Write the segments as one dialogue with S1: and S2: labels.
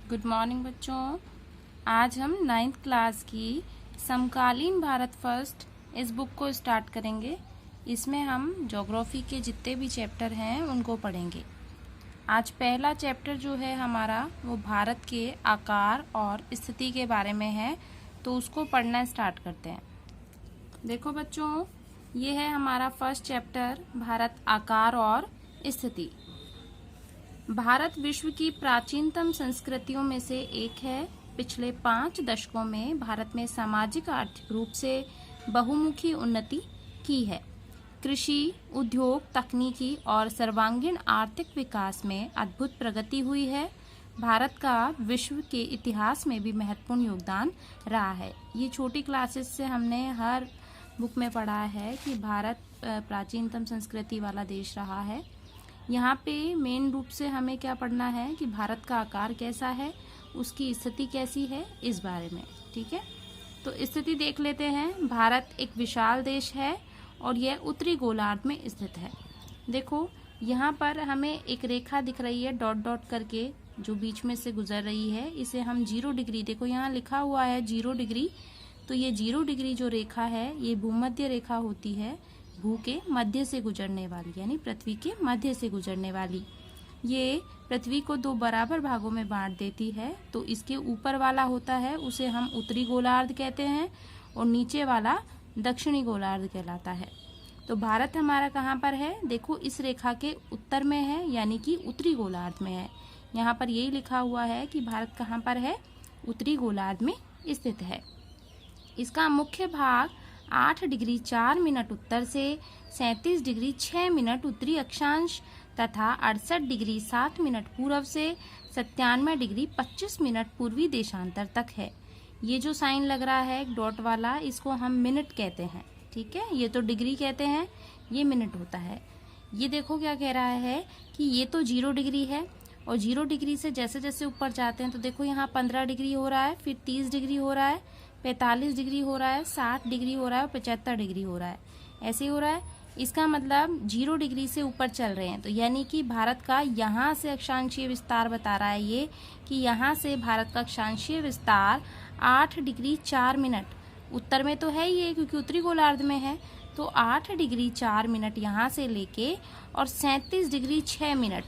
S1: Good morning बच्चों। आज हम 9th क्लास की समकालीन भारत फर्स्ट इस बुक को स्टार्ट करेंगे। इसमें हम ज्योग्राफी के जितने भी चैप्टर हैं उनको पढ़ेंगे। आज पहला चैप्टर जो है हमारा वो भारत के आकार और स्थिति के बारे में है, तो उसको पढ़ना स्टार्ट करते हैं। देखो बच्चों, ये है हमारा फर्स्ट चैप्टर, भारत आकार और स्थिति। भारत विश्व की प्राचीनतम संस्कृतियों में से एक है। पिछले 5 दशकों में भारत में सामाजिक आर्थिक रूप से बहुमुखी उन्नति की है। कृषि, उद्योग, तकनीकी और सर्वांगीण आर्थिक विकास में अद्भुत प्रगति हुई है। भारत का विश्व के इतिहास में भी महत्वपूर्ण योगदान रहा है। ये छोटी क्लासेस से हमने हर बुक में पढ़ा है कि भारत प्राचीनतम संस्कृति वाला देश रहा है। यहाँ पे मेन रूप से हमें क्या पढ़ना है कि भारत का आकार कैसा है, उसकी स्थिति कैसी है, इस बारे में। ठीक है, तो स्थिति देख लेते हैं। भारत एक विशाल देश है और यह उत्तरी गोलार्ध में स्थित है। देखो यहाँ पर हमें एक रेखा दिख रही है डॉट डॉट करके, जो बीच में से गुजर रही है। इसे हम 0 डिग्री, देखो यहाँ लिखा हुआ है 0 डिग्री, तो ये 0 डिग्री जो रेखा है ये भूमध्य रेखा होती है, भू के मध्य से गुजरने वाली, यानी पृथ्वी के मध्य से गुजरने वाली। ये पृथ्वी को 2 बराबर भागों में बांट देती है। तो इसके ऊपर वाला होता है उसे हम उत्तरी गोलार्ध कहते हैं और नीचे वाला दक्षिणी गोलार्ध कहलाता है। तो भारत हमारा कहाँ पर है? देखो इस रेखा के उत्तर में है, यानी कि उत्तरी गोलार्ध में है। यहाँ पर यही लिखा हुआ है कि भारत कहाँ पर है, उत्तरी गोलार्ध में स्थित है। इसका मुख्य भाग 8 डिग्री 4 मिनट उत्तर से 37 डिग्री 6 मिनट उत्तरी अक्षांश तथा 68 डिग्री 7 मिनट पूर्व से 97 डिग्री 25 मिनट पूर्वी देशांतर तक है। ये जो साइन लग रहा है एक डॉट वाला, इसको हम मिनट कहते हैं। ठीक है, ये तो डिग्री कहते हैं, ये मिनट होता है। ये देखो क्या कह रहा है कि ये तो 0 डिग्री है और 0 डिग्री से जैसे जैसे ऊपर जाते हैं तो देखो यहाँ 15 डिग्री हो रहा है, फिर 30 डिग्री हो रहा है, 45 डिग्री हो रहा है, 60 डिग्री हो रहा है, 75 डिग्री हो रहा है, ऐसे ही हो रहा है। इसका मतलब 0 डिग्री से ऊपर चल रहे हैं। तो यानी कि भारत का यहाँ से अक्षांशीय विस्तार बता रहा है ये कि यहाँ से भारत का अक्षांशीय विस्तार 8 डिग्री 4 मिनट, उत्तर में तो है ये क्योंकि उत्तरी गोलार्ध में है, तो 8 डिग्री 4 मिनट यहाँ से लेके और 37 डिग्री 6 मिनट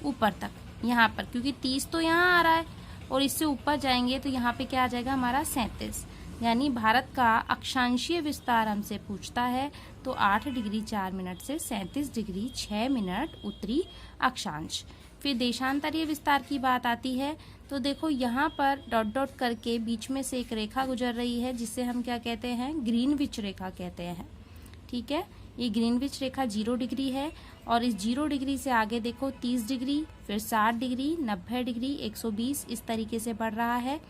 S1: ऊपर तक, यहाँ पर क्योंकि 30 तो यहाँ आ रहा है और इससे ऊपर जाएंगे तो यहाँ पे क्या आ जाएगा हमारा 37। यानी भारत का अक्षांशीय विस्तार हमसे पूछता है तो 8 डिग्री 4 मिनट से 37 डिग्री 6 मिनट उत्तरी अक्षांश। फिर देशांतरीय विस्तार की बात आती है तो देखो यहाँ पर डॉट डॉट करके बीच में से एक रेखा गुजर रही है जिसे हम क्या कहते हैं, ग्रीनविच रेखा कहते हैं। ठीक है, ये ग्रीनविच रेखा 0 डिग्री है और इस 0 डिग्री से आगे देखो 30 डिग्री, फिर 60 डिग्री, 90 डिग्री, 120 इस तरीके से बढ़ रहा है।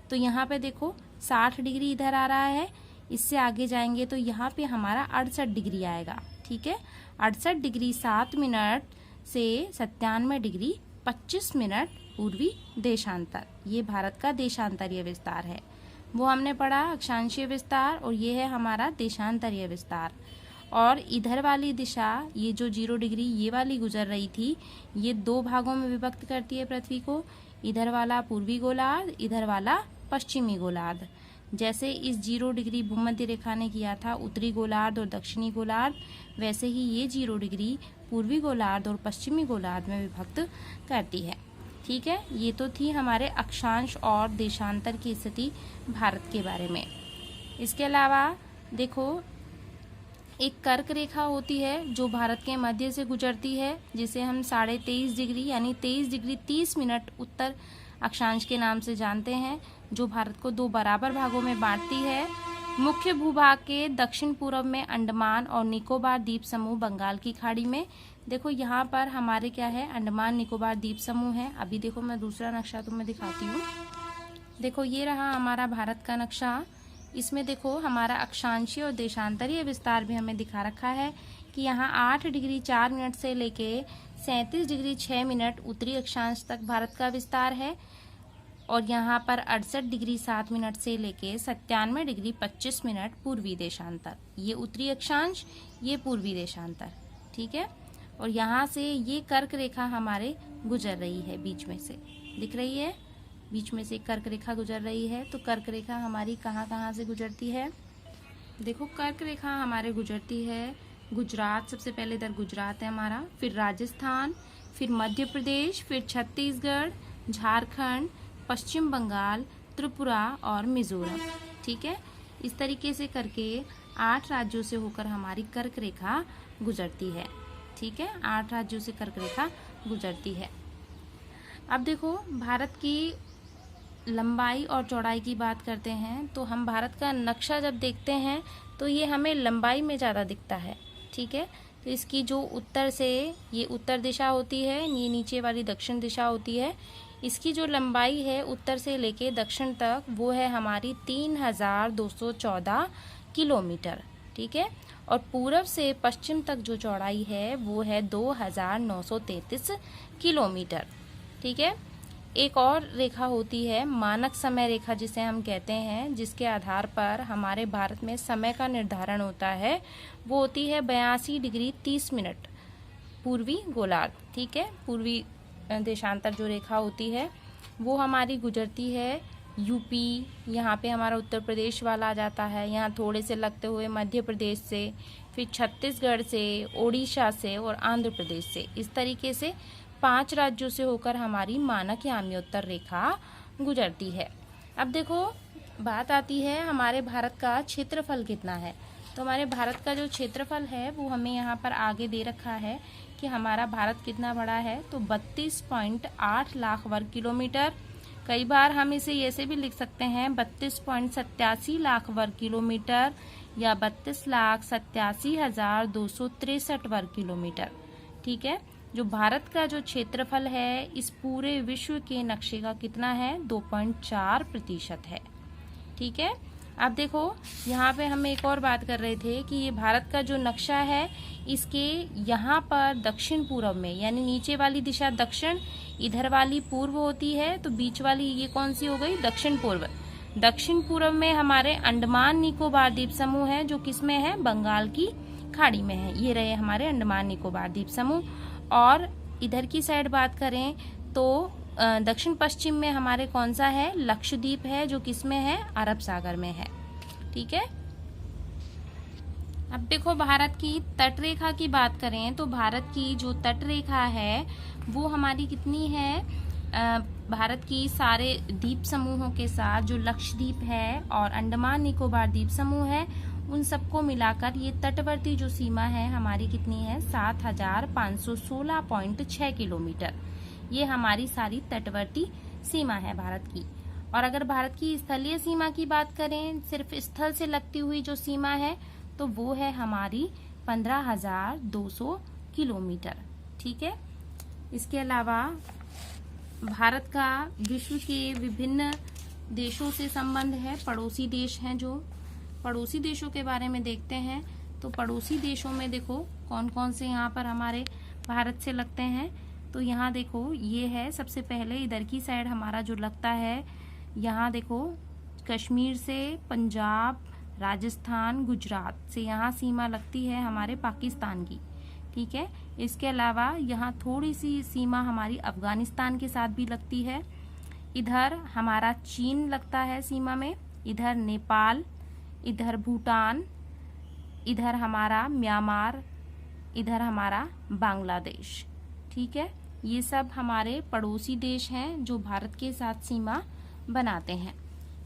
S1: तो यहाँ पे देखो 60 डिग्री इधर आ रहा है, इससे आगे जाएंगे तो यहाँ पे हमारा 68 डिग्री आएगा। ठीक है, 68 डिग्री 7 मिनट से 97 डिग्री 25 मिनट पूर्वी देशांतर। ये भारत का देशांतरीय विस्तार है, वो हमने पढ़ा अक्षांशीय विस्तार, और ये है हमारा देशांतरीय विस्तार। और इधर वाली दिशा, ये जो 0 डिग्री ये वाली गुजर रही थी, ये 2 भागों में विभक्त करती है पृथ्वी को। इधर वाला पूर्वी गोलार्ध, इधर वाला पश्चिमी गोलार्ध। जैसे इस 0 डिग्री भूमध्य रेखा ने किया था उत्तरी गोलार्ध और दक्षिणी गोलार्ध, वैसे ही ये 0 डिग्री पूर्वी गोलार्ध और पश्चिमी गोलार्ध में विभक्त करती है। ठीक है, ये तो थी हमारे अक्षांश और देशांतर की स्थिति भारत के बारे में। इसके अलावा देखो एक कर्क रेखा होती है जो भारत के मध्य से गुजरती है, जिसे हम 23.5 डिग्री यानी 23 डिग्री 30 मिनट उत्तर अक्षांश के नाम से जानते हैं, जो भारत को 2 बराबर भागों में बांटती है। मुख्य भूभाग के दक्षिण पूर्व में अंडमान और निकोबार द्वीप समूह बंगाल की खाड़ी में। देखो यहाँ पर हमारे क्या है, अंडमान निकोबार द्वीप समूह है। अभी देखो मैं दूसरा नक्शा तुम्हें दिखाती हूँ। देखो ये रहा हमारा भारत का नक्शा। इसमें देखो हमारा अक्षांशीय और देशांतरीय विस्तार भी हमें दिखा रखा है कि यहाँ 8 डिग्री 4 मिनट से लेके 37 डिग्री 6 मिनट उत्तरी अक्षांश तक भारत का विस्तार है, और यहाँ पर 68 डिग्री 7 मिनट से लेके 97 डिग्री 25 मिनट पूर्वी देशांतर। ये उत्तरी अक्षांश, ये पूर्वी देशांतर। ठीक है, और यहाँ से ये कर्क रेखा हमारे गुजर रही है, बीच में से दिख रही है। बीच में से कर्क रेखा गुजर रही है। तो कर्क रेखा हमारी कहाँ कहाँ से गुजरती है? देखो, कर्क रेखा हमारे गुजरती है गुजरात, सबसे पहले इधर गुजरात है हमारा, फिर राजस्थान, फिर मध्य प्रदेश, फिर छत्तीसगढ़, झारखंड, पश्चिम बंगाल, त्रिपुरा और मिजोरम। ठीक है, इस तरीके से करके 8 राज्यों से होकर हमारी कर्क रेखा गुजरती है। ठीक है, 8 राज्यों से कर्क रेखा गुजरती है। अब देखो, भारत की लंबाई और चौड़ाई की बात करते हैं तो हम भारत का नक्शा जब देखते हैं तो ये हमें लंबाई में ज़्यादा दिखता है। ठीक है, तो इसकी जो उत्तर से ये उत्तर दिशा होती है, ये नीचे वाली दक्षिण दिशा होती है, इसकी जो लंबाई है उत्तर से लेके दक्षिण तक वो है हमारी 3214 किलोमीटर। ठीक है, और पूरब से पश्चिम तक जो चौड़ाई है वो है 2933 किलोमीटर। ठीक है, एक और रेखा होती है मानक समय रेखा जिसे हम कहते हैं, जिसके आधार पर हमारे भारत में समय का निर्धारण होता है, वो होती है 82 डिग्री 30 मिनट पूर्वी गोलार्ध। ठीक है, पूर्वी देशांतर जो रेखा होती है वो हमारी गुजरती है यूपी, यहाँ पे हमारा उत्तर प्रदेश वाला आ जाता है, यहाँ थोड़े से लगते हुए मध्य प्रदेश से, फिर छत्तीसगढ़ से, ओडिशा से और आंध्र प्रदेश से। इस तरीके से 5 राज्यों से होकर हमारी मानक याम्योत्तर रेखा गुजरती है। अब देखो, बात आती है हमारे भारत का क्षेत्रफल कितना है। तो हमारे भारत का जो क्षेत्रफल है वो हमें यहाँ पर आगे दे रखा है कि हमारा भारत कितना बड़ा है। तो 32.8 लाख वर्ग किलोमीटर, कई बार हम इसे ऐसे भी लिख सकते हैं 32.87 लाख वर्ग किलोमीटर या 32,87,263 वर्ग किलोमीटर। ठीक है, जो भारत का जो क्षेत्रफल है इस पूरे विश्व के नक्शे का कितना है? 2.4% है। ठीक है, अब देखो, यहाँ पे हम एक और बात कर रहे थे कि ये भारत का जो नक्शा है इसके यहाँ पर दक्षिण पूर्व में, यानी नीचे वाली दिशा दक्षिण, इधर वाली पूर्व होती है, तो बीच वाली ये कौन सी हो गई? दक्षिण पूर्व। दक्षिण पूर्व में हमारे अंडमान निकोबार द्वीप समूह है, जो किसमें है? बंगाल की खाड़ी में है। ये रहे हमारे अंडमान निकोबार द्वीप समूह। और इधर की साइड बात करें तो दक्षिण पश्चिम में हमारे कौन सा है? लक्षद्वीप है, जो किसमें है? अरब सागर में है। ठीक है, अब देखो, भारत की तटरेखा की बात करें तो भारत की जो तटरेखा है वो हमारी कितनी है? भारत की सारे द्वीप समूहों के साथ जो लक्षद्वीप है और अंडमान निकोबार द्वीप समूह है, उन सबको मिलाकर ये तटवर्ती जो सीमा है हमारी कितनी है? 7516.6 किलोमीटर। ये हमारी सारी तटवर्ती सीमा है भारत की। और अगर भारत की स्थलीय सीमा की बात करें, सिर्फ स्थल से लगती हुई जो सीमा है, तो वो है हमारी 15,200 किलोमीटर। ठीक है, इसके अलावा भारत का विश्व के विभिन्न देशों से संबंध है। पड़ोसी देश हैं, जो पड़ोसी देशों के बारे में देखते हैं तो पड़ोसी देशों में देखो कौन कौन से यहाँ पर हमारे भारत से लगते हैं। तो यहाँ देखो, ये है सबसे पहले इधर की साइड हमारा जो लगता है, यहाँ देखो कश्मीर से, पंजाब, राजस्थान, गुजरात से यहाँ सीमा लगती है हमारे पाकिस्तान की। ठीक है, इसके अलावा यहाँ थोड़ी सी सीमा हमारी अफगानिस्तान के साथ भी लगती है। इधर हमारा चीन लगता है सीमा में, इधर नेपाल, इधर भूटान, इधर हमारा म्यांमार, इधर हमारा बांग्लादेश। ठीक है, ये सब हमारे पड़ोसी देश हैं जो भारत के साथ सीमा बनाते हैं।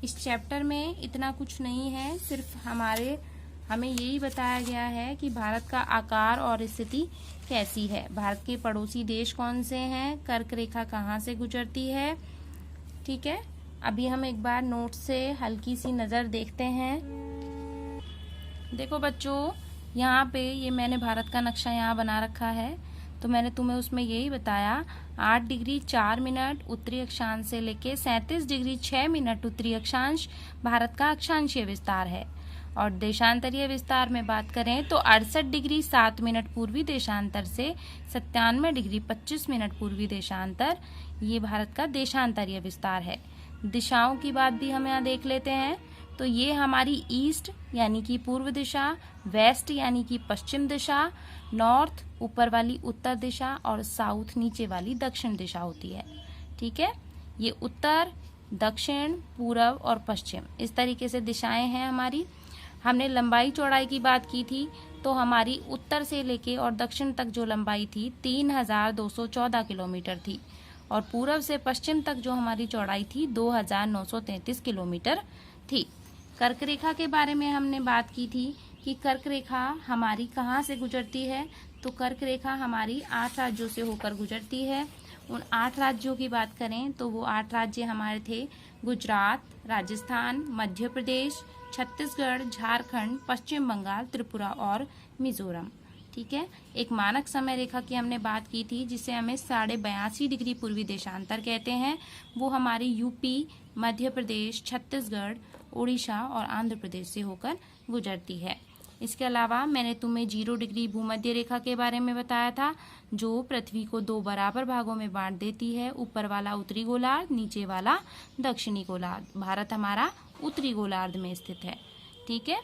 S1: इस चैप्टर में इतना कुछ नहीं है, सिर्फ हमें यही बताया गया है कि भारत का आकार और स्थिति कैसी है, भारत के पड़ोसी देश कौन से हैं, कर्क रेखा कहाँ से गुजरती है। ठीक है, अभी हम एक बार नोट से हल्की सी नज़र देखते हैं। देखो बच्चों, यहाँ पे ये मैंने भारत का नक्शा यहाँ बना रखा है, तो मैंने तुम्हें उसमें यही बताया 8 डिग्री 4 मिनट उत्तरी अक्षांश से लेके 37 डिग्री 6 मिनट उत्तरी अक्षांश भारत का अक्षांशीय विस्तार है। और देशांतरीय विस्तार में बात करें तो 68 डिग्री 7 मिनट पूर्वी देशांतर से 97 डिग्री 25 मिनट पूर्वी देशांतर, ये भारत का देशांतरीय विस्तार है। दिशाओं की बात भी हम यहाँ देख लेते हैं। तो ये हमारी ईस्ट यानी कि पूर्व दिशा, वेस्ट यानी कि पश्चिम दिशा, नॉर्थ ऊपर वाली उत्तर दिशा और साउथ नीचे वाली दक्षिण दिशा होती है। ठीक है, ये उत्तर, दक्षिण, पूरब और पश्चिम, इस तरीके से दिशाएं हैं हमारी। हमने लंबाई चौड़ाई की बात की थी, तो हमारी उत्तर से लेके और दक्षिण तक जो लंबाई थी 3214 किलोमीटर थी, और पूरब से पश्चिम तक जो हमारी चौड़ाई थी 2933 किलोमीटर थी। कर्क रेखा के बारे में हमने बात की थी कि कर्क रेखा हमारी कहाँ से गुजरती है, तो कर्क रेखा हमारी 8 राज्यों से होकर गुजरती है। उन 8 राज्यों की बात करें तो वो 8 राज्य हमारे थे गुजरात, राजस्थान, मध्य प्रदेश, छत्तीसगढ़, झारखंड, पश्चिम बंगाल, त्रिपुरा और मिजोरम। ठीक है। एक मानक समय रेखा की हमने बात की थी जिसे हमें 82.5 डिग्री पूर्वी देशांतर कहते हैं। वो हमारी यूपी, मध्य प्रदेश, छत्तीसगढ़, उड़ीसा और आंध्र प्रदेश से होकर गुजरती है। इसके अलावा मैंने तुम्हें 0 डिग्री भूमध्य रेखा के बारे में बताया था, जो पृथ्वी को 2 बराबर भागों में बांट देती है। ऊपर वाला उत्तरी गोलार्ध, नीचे वाला दक्षिणी गोलार्ध। भारत हमारा उत्तरी गोलार्ध में स्थित है। ठीक है।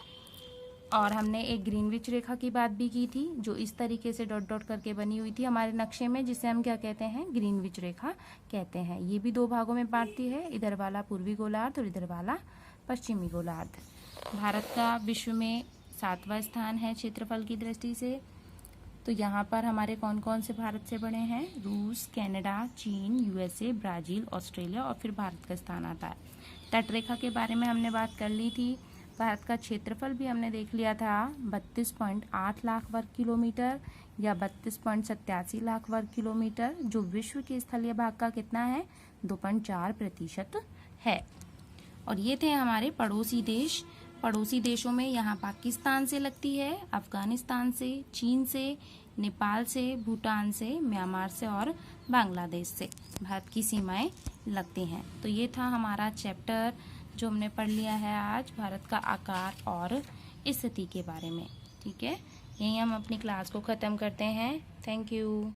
S1: और हमने एक ग्रीनविच रेखा की बात भी की थी, जो इस तरीके से डॉट डॉट करके बनी हुई थी हमारे नक्शे में, जिसे हम क्या कहते हैं, ग्रीनविच रेखा कहते हैं। ये भी 2 भागों में बांटती है, इधर वाला पूर्वी गोलार्ध और इधर वाला पश्चिमी गोलार्ध। भारत का विश्व में 7वां स्थान है क्षेत्रफल की दृष्टि से। तो यहाँ पर हमारे कौन कौन से भारत से बड़े हैं, रूस, कनाडा, चीन, यूएसए, ब्राजील, ऑस्ट्रेलिया और फिर भारत का स्थान आता है। तट रेखा के बारे में हमने बात कर ली थी। भारत का क्षेत्रफल भी हमने देख लिया था, 32.8 लाख वर्ग किलोमीटर या 32.87 लाख वर्ग किलोमीटर, जो विश्व के स्थलीय भाग का कितना है, 2.4% है। और ये थे हमारे पड़ोसी देश। पड़ोसी देशों में यहाँ पाकिस्तान से लगती है, अफगानिस्तान से, चीन से, नेपाल से, भूटान से, म्यांमार से और बांग्लादेश से भारत की सीमाएं लगती हैं। तो ये था हमारा चैप्टर जो हमने पढ़ लिया है आज, भारत का आकार और स्थिति के बारे में। ठीक है। यहीं हम अपनी क्लास को ख़त्म करते हैं। Thank you.